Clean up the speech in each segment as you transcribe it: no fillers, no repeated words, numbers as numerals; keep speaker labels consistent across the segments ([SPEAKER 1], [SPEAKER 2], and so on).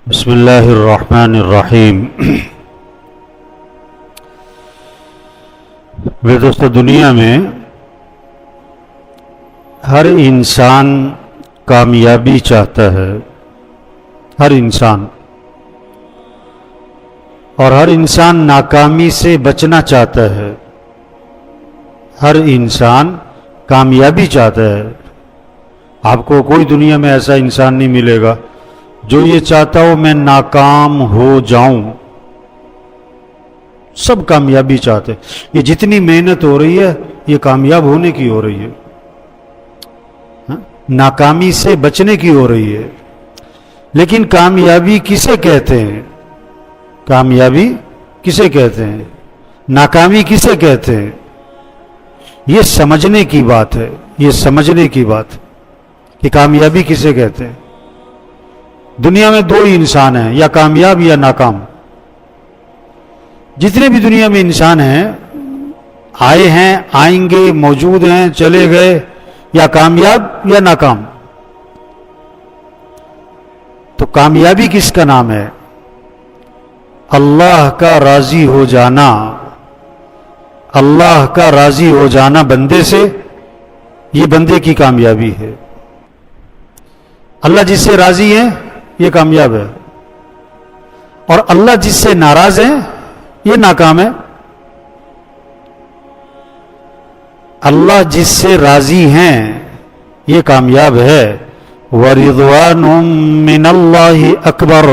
[SPEAKER 1] بسم اللہ الرحمن الرحیم۔ میرے دوستو، دنیا میں ہر انسان کامیابی چاہتا ہے، ہر انسان، اور ہر انسان ناکامی سے بچنا چاہتا ہے۔ ہر انسان کامیابی چاہتا ہے۔ آپ کو کوئی دنیا میں ایسا انسان نہیں ملے گا جو یہ چاہتا ہو میں ناکام ہو جاؤں۔ سب کامیابی چاہتے ہیں۔ یہ جتنی محنت ہو رہی ہے یہ کامیاب ہونے کی ہو رہی ہے، ناکامی سے بچنے کی ہو رہی ہے۔ لیکن کامیابی کسے کہتے ہیں؟ کامیابی کسے کہتے ہیں؟ ناکامی کسے کہتے ہیں؟ یہ سمجھنے کی بات ہے، یہ سمجھنے کی بات ہے کہ کامیابی کسے کہتے ہیں۔ دنیا میں دو ہی انسان ہیں، یا کامیاب یا ناکام۔ جتنے بھی دنیا میں انسان ہیں، آئے ہیں، آئیں گے، موجود ہیں، چلے گئے، یا کامیاب یا ناکام۔ تو کامیابی کس کا نام ہے؟ اللہ کا راضی ہو جانا، اللہ کا راضی ہو جانا بندے سے، یہ بندے کی کامیابی ہے۔ اللہ جس سے راضی ہے یہ کامیاب ہے، اور اللہ جس سے ناراض ہے یہ ناکام ہے۔ اللہ جس سے راضی ہیں یہ کامیاب ہے۔ وَرِضْوَانٌ مِّنَ اللَّهِ أَكْبَرُ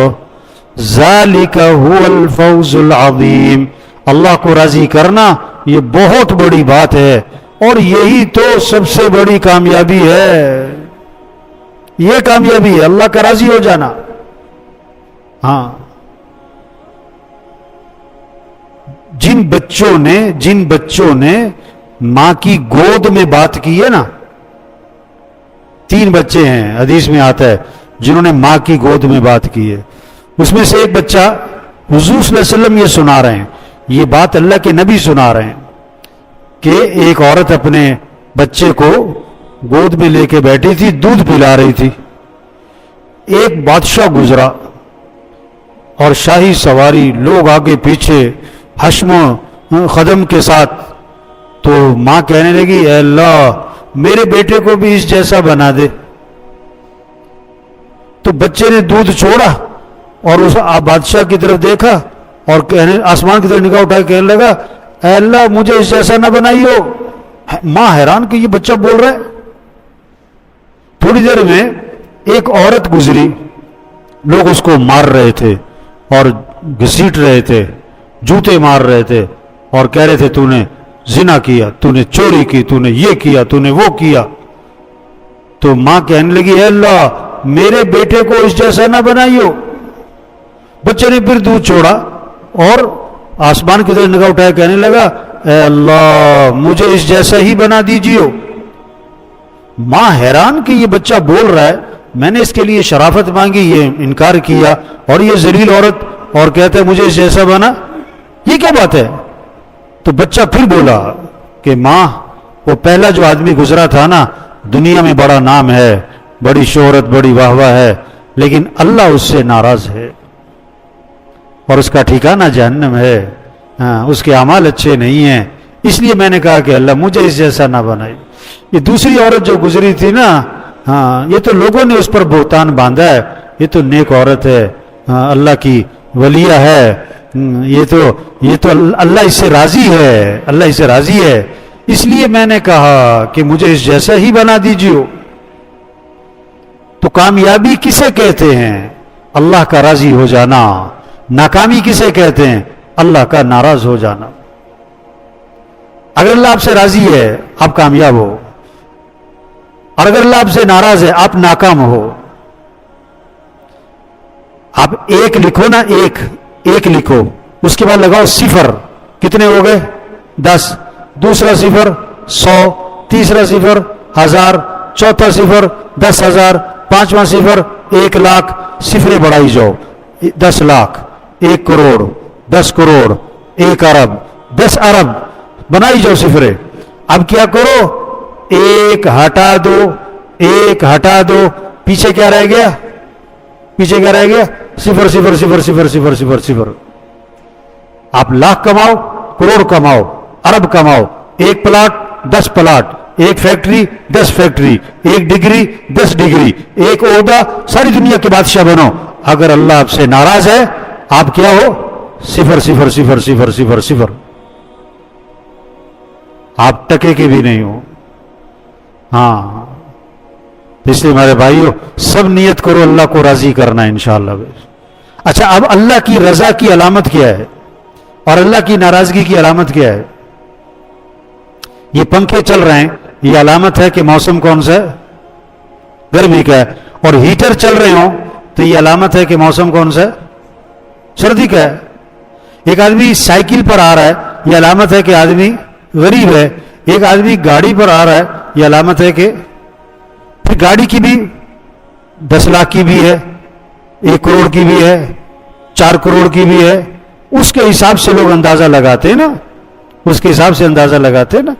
[SPEAKER 1] ذَلِكَ هُوَ الْفَوْزُ الْعَظِيمُ۔ اللہ کو راضی کرنا یہ بہت بڑی بات ہے، اور یہی تو سب سے بڑی کامیابی ہے۔ یہ کامیابی ہے، اللہ کا راضی ہو جانا۔ ہاں، جن بچوں نے ماں کی گود میں بات کی ہے نا، 3 بچے ہیں، حدیث میں آتا ہے، جنہوں نے ماں کی گود میں بات کی ہے۔ اس میں سے ایک بچہ حضور صلی اللہ علیہ وسلم یہ سنا رہے ہیں، یہ بات اللہ کے نبی سنا رہے ہیں کہ ایک عورت اپنے بچے کو گود میں لے کے بیٹھی تھی، دودھ پلا رہی تھی۔ ایک بادشاہ گزرا اور شاہی سواری، لوگ آگے پیچھے، حشم و خدم کے ساتھ۔ تو ماں کہنے لگی، اے اللہ میرے بیٹے کو بھی اس جیسا بنا دے۔ تو بچے نے دودھ چھوڑا اور اس بادشاہ کی طرف دیکھا اور آسمان کی طرف نگاہ اٹھا کے کہنے لگا، اے اللہ مجھے اس جیسا نہ بنائیو۔ ماں حیران کہ یہ بچہ بول رہا ہے۔ تھوڑی دیر میں ایک عورت گزری، لوگ اس کو مار رہے تھے اور گھسیٹ رہے تھے، جوتے مار رہے تھے، اور کہہ رہے تھے تو نے زنا کیا، تو نے چوری کی، تو نے یہ کیا، تو نے وہ کیا۔ تو ماں کہنے لگی، اے اللہ میرے بیٹے کو اس جیسا نہ بنائیو۔ بچے نے پھر دودھ چھوڑا اور آسمان کی طرف نگاہ اٹھائے کہنے لگا، اے اللہ مجھے اس جیسا ہی بنا دیجیو۔ ماں حیران کہ یہ بچہ بول رہا ہے، میں نے اس کے لیے شرافت مانگی، یہ انکار کیا، اور یہ ذلیل عورت اور کہتا ہے مجھے اس جیسا بنا، یہ کیا بات ہے؟ تو بچہ پھر بولا کہ ماں وہ پہلا جو آدمی گزرا تھا نا، دنیا میں بڑا نام ہے، بڑی شہرت، بڑی واہ واہ ہے، لیکن اللہ اس سے ناراض ہے اور اس کا ٹھکانہ جہنم ہے۔ اس کے اعمال اچھے نہیں ہیں، اس لیے میں نے کہا کہ اللہ مجھے اس جیسا نہ بنائی۔ یہ دوسری عورت جو گزری تھی نا، یہ تو لوگوں نے اس پر بہتان باندھا ہے، یہ تو نیک عورت ہے، اللہ کی ولیہ ہے، یہ تو اللہ اس سے راضی ہے، اللہ اس سے راضی ہے، اس لیے میں نے کہا کہ مجھے اس جیسا ہی بنا دیجیے۔ تو کامیابی کسے کہتے ہیں؟ اللہ کا راضی ہو جانا۔ ناکامی کسے کہتے ہیں؟ اللہ کا ناراض ہو جانا۔ اگر اللہ آپ سے راضی ہے آپ کامیاب ہو، اور اگر اللہ آپ سے ناراض ہے آپ ناکام ہو۔ آپ ایک لکھو نا، ایک لکھو، اس کے بعد لگاؤ صفر، کتنے ہو گئے؟ 10، دوسرا صفر 100، تیسرا صفر 1000، چوتھا صفر 10,000، پانچواں صفر 1,00,000، صفریں بڑھائی جاؤ، 10 لاکھ، 1 کروڑ، 10 کروڑ، 1 ارب، 10 ارب، بنائی جاؤ صفریں۔ اب کیا کرو، ایک ہٹا دو، پیچھے کیا رہ گیا؟ सिफर सिफर सिफर सिफर सिफर सिफर सिफर। आप लाख कमाओ, करोड़ कमाओ, अरब कमाओ, एक प्लाट 10 प्लाट, एक फैक्ट्री 10 फैक्ट्री, एक डिग्री 10 डिग्री, एक ओहदा, सारी दुनिया के बादशाह बनो, अगर अल्लाह आपसे नाराज है आप क्या हो? सिफर सिफर सिफर सिफर सिफर सिफर। आप टके के भी नहीं हो। हाँ, इसलिए मेरे भाइयों सब नियत करो अल्लाह को राजी करना है इंशाअल्लाह। अच्छा, अब अल्लाह की रजा की अलामत क्या है और अल्लाह की नाराजगी की अलामत क्या है? ये पंखे चल रहे हैं, ये अलामत है कि मौसम कौन सा है? गर्मी का है। और हीटर चल रहे हो तो ये अलामत है कि मौसम कौन सा है? सर्दी का है। एक आदमी साइकिल पर आ रहा है, ये अलामत है कि आदमी गरीब है। एक आदमी गाड़ी पर आ रहा है, ये अलामत है कि फिर गाड़ी की भी 10 लाख की भी है, 1 करोड़ की भी है, 4 करोड़ की भी है। उसके हिसाब से लोग अंदाजा लगाते हैं ना, उसके हिसाब से अंदाजा लगाते हैं ना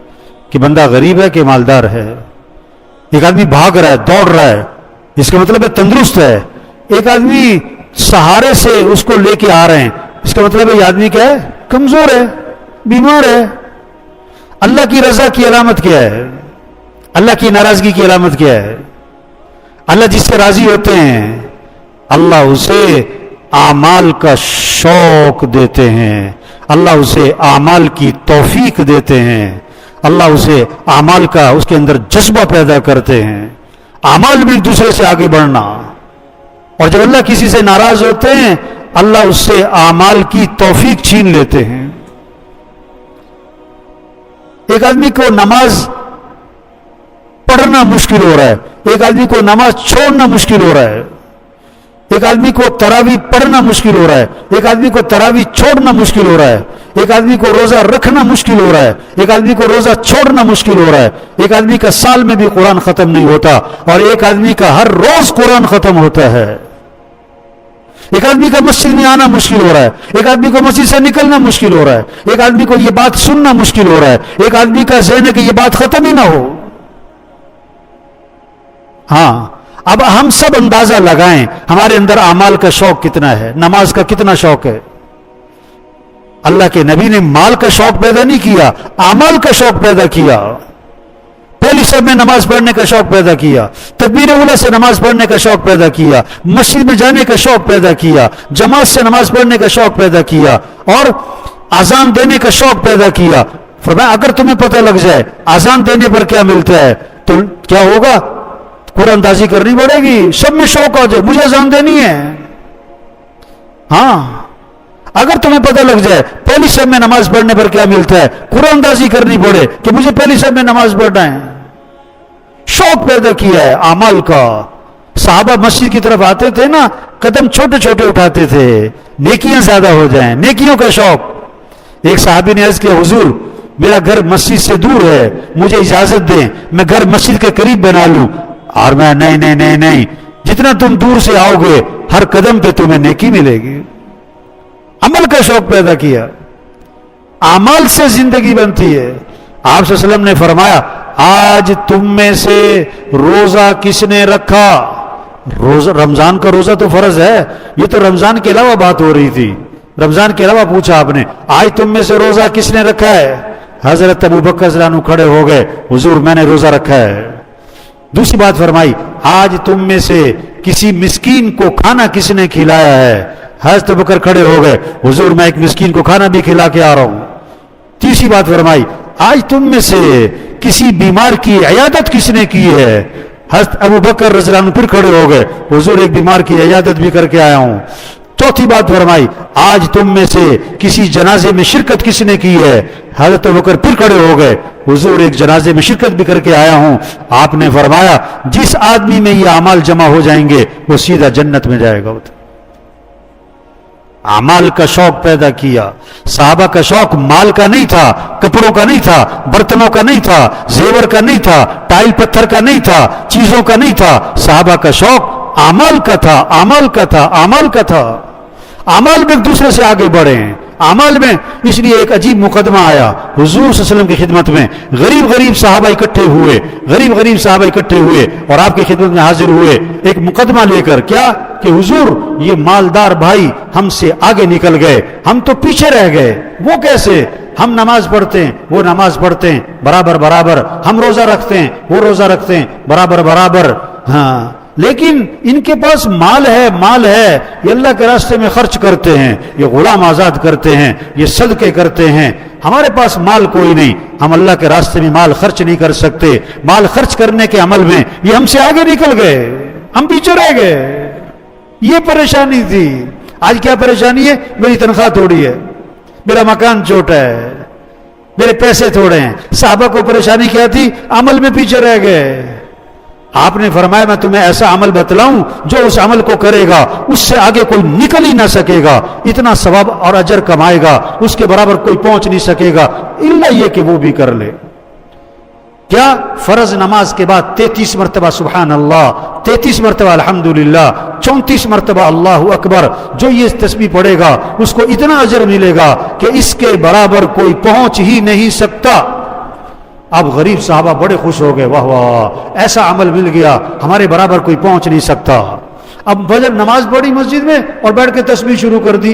[SPEAKER 1] कि बंदा गरीब है कि मालदार है। एक आदमी भाग रहा है, दौड़ रहा है, इसका मतलब है तंदुरुस्त है। एक आदमी सहारे से उसको लेके आ रहे हैं, इसका मतलब है ये आदमी क्या है? कमजोर है, बीमार है। अल्लाह की रजा की अलामत क्या है? अल्लाह की नाराजगी की अलामत क्या है? अल्लाह जिससे राजी होते हैं अल्लाह उसे आमाल का शौक देते हैं, अल्लाह उसे आमाल की तौफीक देते हैं, अल्लाह उसे आमाल का उसके अंदर जज्बा पैदा करते हैं, आमाल में एक दूसरे से आगे बढ़ना। और जब अल्लाह किसी से नाराज होते हैं अल्लाह उससे आमाल की तौफीक छीन लेते हैं। एक आदमी को नमाज पढ़ना मुश्किल हो रहा है, एक आदमी को नमाज छोड़ना मुश्किल हो रहा है, एक आदमी को तरावी पढ़ना मुश्किल हो रहा है, एक आदमी को तरावी छोड़ना मुश्किल हो रहा है, एक आदमी को रोजा रखना मुश्किल हो रहा है, एक आदमी को रोजा छोड़ना मुश्किल हो रहा है, एक आदमी का साल में भी कुरान खत्म नहीं होता और एक आदमी का हर रोज कुरान खत्म होता है। एक आदमी का मस्जिद में आना मुश्किल हो रहा है, एक आदमी को मस्जिद से निकलना मुश्किल हो रहा है, एक आदमी को यह बात सुनना मुश्किल हो रहा है, एक आदमी का ज़हन है कि यह बात खत्म ही ना हो। हाँ, अब हम सब अंदाजा लगाएं हमारे अंदर आमाल का शौक कितना है, नमाज का कितना शौक है। अल्लाह के नबी ने माल का शौक पैदा नहीं किया, आमाल का शौक पैदा किया। पहली सब में नमाज पढ़ने का शौक पैदा किया, तकबीर उला से नमाज पढ़ने का शौक पैदा किया, मस्जिद में जाने का शौक पैदा किया, जमात से नमाज पढ़ने का शौक पैदा किया और आजान देने का शौक पैदा किया। फरमाया अगर तुम्हें पता लग जाए आजान देने पर क्या मिलता है तो क्या होगा? कुरानदाजी करनी पड़ेगी, सब में शौक आ जाए मुझे अजान देनी है। हाँ, अगर तुम्हें पता लग जाए पहली सब में नमाज पढ़ने पर क्या मिलता है, कुरानदाजी करनी पड़े कि मुझे पहली सब में नमाज पढ़ना है। शौक पैदा किया है आमाल का। साहबा मस्जिद की तरफ आते थे ना, कदम छोटे छोटे उठाते थे, नेकियां ज्यादा हो जाएं, नेकियों का शौक। एक साहबी ने अर्ज किया हुजूर मेरा घर मस्जिद से दूर है, मुझे इजाजत दें मैं घर मस्जिद के करीब बना लूं। और मैं नहीं नहीं नहीं नहीं, जितना तुम दूर से आओगे हर कदम पे तुम्हें नेकी मिलेगी। अमल का शौक पैदा किया, अमल से जिंदगी बनती है। आप सल्लल्लाहु अलैहि वसल्लम ने फरमाया आज तुम में से रोजा किसने रखा? रोजा, रमजान का रोजा तो फर्ज है, ये तो रमजान के अलावा बात हो रही थी, रमजान के अलावा पूछा आपने। आज तुम में से रोजा किसने रखा है? हजरत अबू बकर रज़ियल्लाहु अन्हु खड़े हो गए, हुजूर मैंने रोजा रखा है। दूसरी बात फरमाई आज तुम में से किसी मिस्कीन को खाना किसने खिलाया है? हज़रत अबू बकर खड़े हो गए, हुजूर मैं एक मिस्कीन को खाना भी खिला के आ रहा हूं। तीसरी बात फरमाई आज तुम में से किसी बीमार की इयादत किसने की है? हज़रत अबू बकर रज़ियल्लाहु अन्हु फिर खड़े हो गए, हुजूर एक बीमार की इयादत भी करके आया हूं। चौथी बात फरमाई आज तुम में से किसी जनाजे में शिरकत किसने की है? हज़रत अबू बकर फिर खड़े हो गए, हुजूर एक जनाजे में शिरकत भी करके आया हूं। आपने फरमाया जिस आदमी में ये अमाल जमा हो जाएंगे वो सीधा जन्नत में जाएगा। अमाल का शौक पैदा किया। साहबा का शौक माल का नहीं था, कपड़ों का नहीं था, बर्तनों का नहीं था, जेवर का नहीं था, टाइल पत्थर का नहीं था, चीजों का नहीं था। साहबा का शौक अमल का था, अमल का था, अमल का था। अमल में एक दूसरे से आगे बढ़े हैं, अमल में। इसलिए एक अजीब मुकदमा आया हुजूर सल्लल्लाहु अलैहि वसल्लम की खिदमत में, गरीब साहबा इकट्ठे हुए, गरीब साहबा इकट्ठे हुए और आपकी खिदमत में हाजिर हुए एक मुकदमा लेकर। क्या कि हुजूर ये मालदार भाई हमसे आगे निकल गए, हम तो पीछे रह गए। वो कैसे? हम नमाज पढ़ते हैं, वो नमाज पढ़ते हैं बराबर बराबर, हम रोजा रखते हैं, वो रोजा रखते हैं बराबर बराबर, हाँ, लेकिन इनके पास माल है, ये अल्लाह के रास्ते में खर्च करते हैं, ये गुलाम आजाद करते हैं, ये सदके करते हैं। हमारे पास माल कोई नहीं, हम अल्लाह के रास्ते में माल खर्च नहीं कर सकते। माल खर्च करने के अमल में ये हमसे आगे निकल गए, हम पीछे रह गए। ये परेशानी थी। आज क्या परेशानी है? मेरी तनख्वाह थोड़ी है, मेरा मकान छोटा है, मेरे पैसे थोड़े हैं। साहबा को परेशानी क्या थी? अमल में पीछे रह गए। आपने फरमाया मैं तुम्हें ऐसा अमल बतलाऊं जो उस अमल को करेगा उससे आगे कोई निकल ही ना सकेगा, इतना सवाब और अजर कमाएगा उसके बराबर कोई पहुंच नहीं सकेगा, इल्ला ये कि वो भी कर ले। क्या? फर्ज नमाज के बाद 33 मरतबा सुभान अल्लाह, 33 मरतबा अल्हम्दुलिल्लाह, 34 मरतबा अल्लाहु अकबर। जो ये तस्बीह पढ़ेगा उसको इतना अजर मिलेगा कि इसके बराबर कोई पहुंच ही नहीं सकता। अब गरीब साहबा बड़े खुश हो गए, वाह वाह, ऐसा अमल मिल गया, हमारे बराबर कोई पहुंच नहीं सकता। अब फजर नमाज पढ़ी मस्जिद में और बैठ के तस्बीह शुरू कर दी।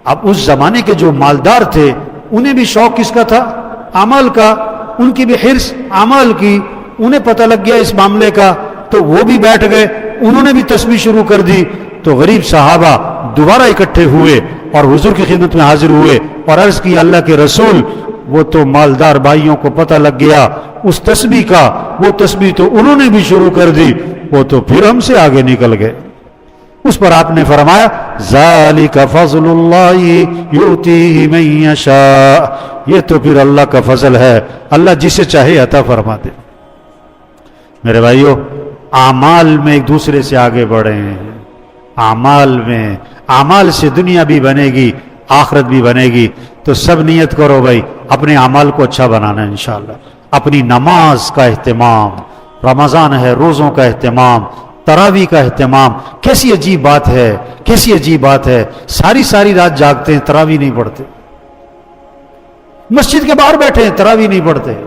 [SPEAKER 1] अब उस जमाने के जो मालदार थे उन्हें भी शौक किसका था? अमल का। उनकी भी हिर्स अमल की, उन्हें पता लग गया इस मामले का, तो वो भी बैठ गए, उन्होंने भी तस्बीह शुरू कर दी। तो गरीब साहबा दोबारा इकट्ठे हुए और हुजूर की खिदमत में हाजिर हुए और अर्ज की, अल्लाह के रसूल, वो तो मालदार भाइयों को पता लग गया उस तस्बीह का, वो तस्बीह तो उन्होंने भी शुरू कर दी, वो तो फिर हमसे आगे निकल गए। उस पर आपने फरमाया, ज़ालिका फ़ज़्लुल्लाहि युतीहि मन यशा, ये तो फिर अल्लाह का फजल है, अल्लाह जिसे चाहे अता फरमा दे। मेरे भाइयों, आमाल में एक दूसरे से आगे बढ़े हैं, आमाल में, आमाल से दुनिया भी बनेगी, आखिरत भी बनेगी। तो सब नियत करो भाई अपने अमाल को अच्छा बनाना है इंशाअल्लाह। अपनी नमाज का एहतमाम, रमज़ान है, रोज़ों का एहतमाम, तरावी का एहतमाम। कैसी अजीब बात है, कैसी अजीब बात है, सारी सारी रात जागते हैं, तरावी नहीं पढ़ते, मस्जिद के बाहर बैठे हैं, तरावी नहीं पढ़ते।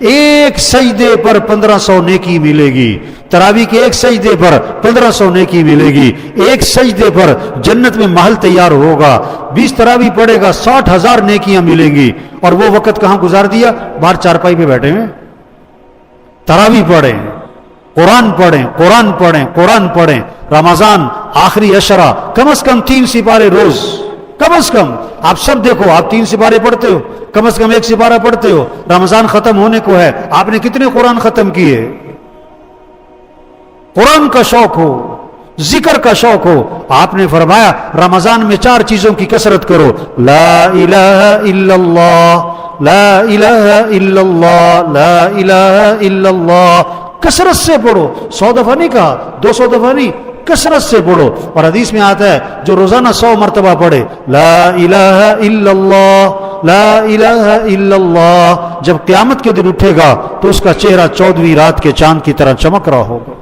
[SPEAKER 1] एक सजदे पर 1500 नेकी मिलेगी, तरावी के एक सजदे पर 1500 नेकी मिलेगी। एक सजदे पर जन्नत में महल तैयार होगा। 20 तरावी पढ़ेगा 60,000 नेकियां मिलेंगी। और वो वक्त कहां गुजार दिया? बाहर चारपाई पे बैठे हैं। तरावी पढ़ें, कुरान पढ़ें, कुरान पढ़ें, कुरान पढ़ें। रमजान आखिरी अशरा, कम से कम 3 सिपारे रोज, कम से कम। आप सब देखो, आप 3 सिपारे पढ़ते हो, कम से कम 1 सिपारा पढ़ते हो। रमजान खत्म होने को है, आपने कितने कुरान खत्म किए? कुरान का शौक हो, जिक्र का शौक हो। आपने फरमाया रमजान में 4 चीजों की कसरत करो, ला इलाहा इल्लल्लाह, ला इलाहा इल्लल्लाह, ला इलाहा इल्लल्लाह। कसरत से पढ़ो, 100 दफा नहीं कहा, 200 दफा नहीं, कसरत से पढ़ो। और हदीस में आता है जो रोजाना 100 मरतबा पढ़े ला इलाहा इल्लल्लाह, ला इलाहा इल्लल्लाह, जब क़यामत के दिन उठेगा तो उसका चेहरा 14वीं रात के चांद की तरह चमक रहा होगा।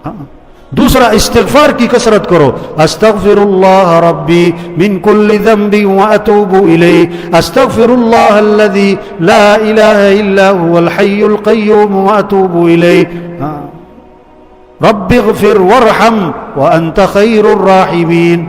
[SPEAKER 1] हाँ? दूसरा, इस्तिग़फ़ार की कसरत करो। अस्तग़फ़िरुल्लाह रब्बी मिन कुल्लि ज़ंबि व अतूबु इलैहि, अस्तग़फ़िरुल्लाह अल्लज़ी ला इलाहा इल्ला हुवल हय्युल क़य्यूम व अतूबु इलैहि, रब्बिग़फ़िर वरहम व अंत खैरुर राहिमीन।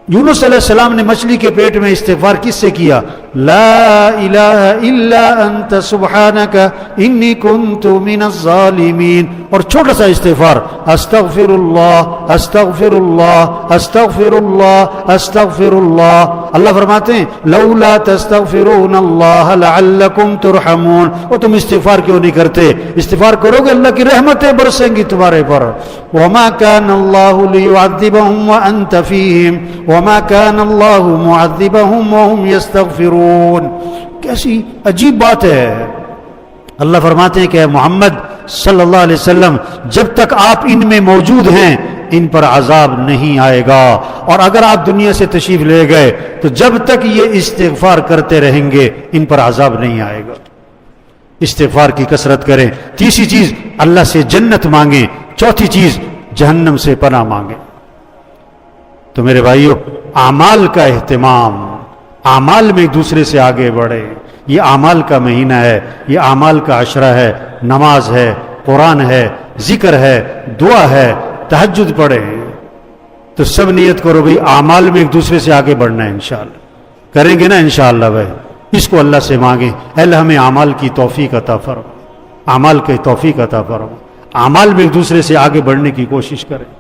[SPEAKER 1] यूनुस अलैहिस्सलाम ने मछली के पेट में इस्तिग़फ़ार किससे किया? ला इलाहा इल्ला अंत सुब्हानका इन्नी कुन्तु मिनज़ ज़ालिमीन। और छोटा सा इस्तिग़फ़ार, अस्तग़फ़िरुल्लाह, अस्तग़फ़िरुल्लाह, अस्तग़फ़िरुल्लाह, अस्तग़फ़िरुल्लाह। अल्लाह फरमाते हैं लौला तस्तग़फ़िरूनल्लाह लअल्लकुम तुरहमून। और तुम इस्तिग़फ़ार क्यों नहीं करते? इस्तिग़फ़ार करोगे अल्लाह की रहमतें बरसेंगी तुम्हारे पर। वमा कानल्लाहु लियुअज़्ज़िबहुम व अंत फ़ीहिम वमा कानल्लाहु मुअज़्ज़िबहुम व हुम यस्तग़फ़िरून। कैसी अजीब बात है। अल्लाह फरमाते हैं कि मोहम्मद सल्लल्लाहु अलैहि वसल्लम, जब तक आप इनमें मौजूद हैं इन पर अजाब नहीं आएगा। और अगर आप दुनिया से तशरीफ ले गए तो जब तक ये इस्तिग़फ़ार करते रहेंगे इन पर अजाब नहीं आएगा। इस्तिग़फ़ार की कसरत करें। तीसरी चीज, अल्लाह से जन्नत मांगे। चौथी चीज, जहन्नम से पनाह मांगे। تو میرے بھائیوں اعمال کا اہتمام، اعمال میں ایک دوسرے سے آگے بڑھے. یہ اعمال کا مہینہ ہے، یہ اعمال کا عشرہ ہے. نماز ہے، قرآن ہے، ذکر ہے، دعا ہے، تہجد پڑھے. تو سب نیت کرو بھئی اعمال میں ایک دوسرے سے آگے بڑھنا ہے. انشاءاللہ کریں گے نا انشاءاللہ بھائی. اس کو اللہ سے مانگیں، اے اللہ ہمیں اعمال کی توفیق عطا فرما، اعمال کی توفیق عطا فرما. اعمال میں ایک دوسرے سے آگے بڑھنے کی کوشش کریں،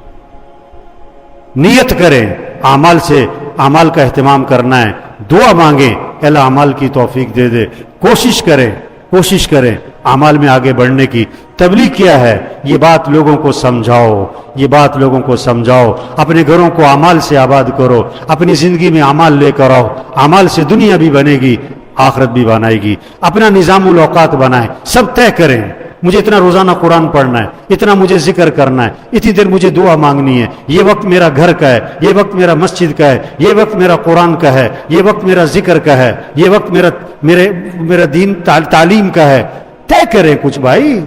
[SPEAKER 1] نیت کریں اعمال سے، اعمال کا اہتمام کرنا ہے. دعا مانگیں اے اللہ اعمال کی توفیق دے دے. کوشش کریں اعمال میں آگے بڑھنے کی. تبلیغ کیا ہے؟ یہ بات لوگوں کو سمجھاؤ، یہ بات لوگوں کو سمجھاؤ. اپنے گھروں کو اعمال سے آباد کرو، اپنی زندگی میں اعمال لے کر آؤ. اعمال سے دنیا بھی بنے گی، آخرت بھی بنائے گی. اپنا نظام الاوقات بنائیں، سب طے کریں. مجھے اتنا روزانہ قرآن پڑھنا ہے، اتنا مجھے ذکر کرنا ہے، اتنی دیر مجھے دعا مانگنی ہے، یہ وقت میرا گھر کا ہے، یہ وقت میرا مسجد کا ہے، یہ وقت میرا قرآن کا ہے، یہ وقت میرا ذکر کا ہے، یہ وقت میرا دین تعلیم کا ہے. طے کریں کچھ بھائی.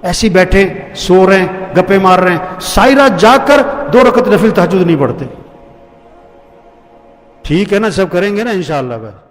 [SPEAKER 1] ایسے بیٹھے سو رہے ہیں، گپے مار رہے ہیں، ساری رات جاگ کر 2 رکعت نفل تہجد نہیں پڑھتے. ٹھیک ہے نا؟ سب کریں گے نا انشاءاللہ بھائی.